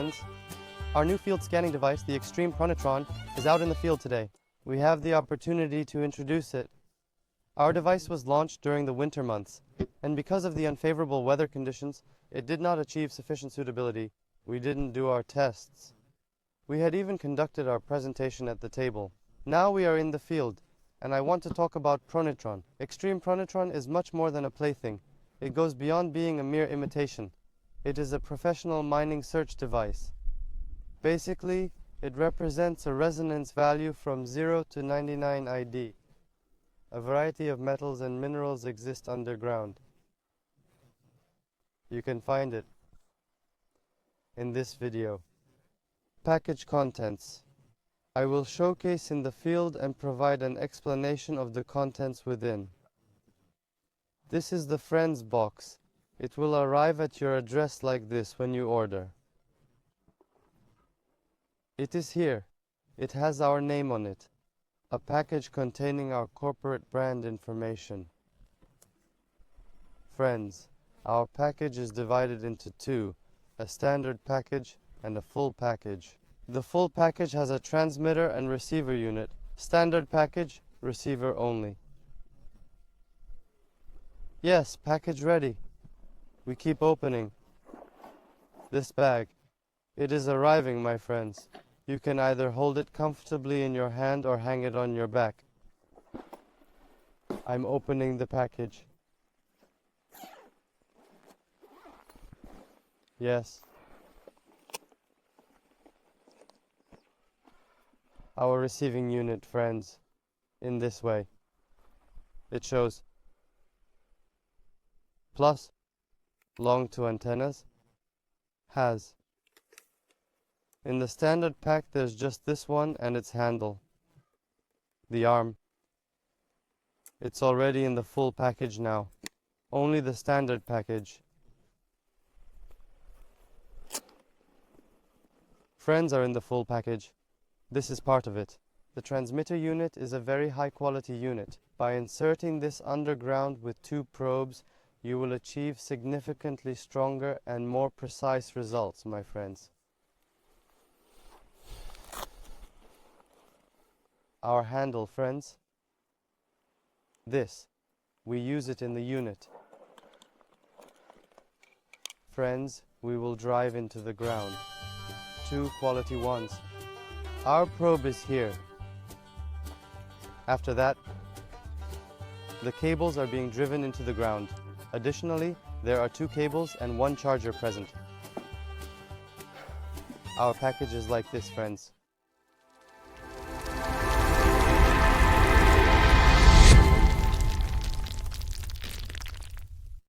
friends. Our new field scanning device, the Extreme Pronitron, is out in the field today. We have the opportunity to introduce it. Our device was launched during the winter months, and because of the unfavorable weather conditions, it did not achieve sufficient suitability. We didn't do our tests. We had even conducted our presentation at the table. Now we are in the field, and I want to talk about Pronitron. Extreme Pronitron is much more than a plaything. It goes beyond being a mere imitation. It is a professional mining search device. Basically, it represents a resonance value from 0 to 99 ID. A variety of metals and minerals exist underground. You can find it in this video. Package contents. I will showcase in the field and provide an explanation of the contents within. This is the Friends box. It will arrive at your address like this when you order. It is here. It has our name on it. A package containing our corporate brand information. Friends, our package is divided into two, a standard package and a full package. The full package has a transmitter and receiver unit. Standard package, receiver only. Yes, package ready. We keep opening this bag. It is arriving, my friends. You can either hold it comfortably in your hand or hang it on your back. I'm opening the package. Yes. Our receiving unit, friends, in this way. It shows plus, long to antennas, has. In the standard pack there's just this one and its handle, the arm. It's already in the full package now, only the standard package. Friends are in the full package. This is part of it. The transmitter unit is a very high quality unit. By inserting this underground with two probes, you will achieve significantly stronger and more precise results, my friends. Our handle, friends. This. We use it in the unit. Friends, we will drive into the ground. Two quality ones. Our probe is here. After that, the cables are being driven into the ground. Additionally, there are two cables and one charger present. Our package is like this, friends.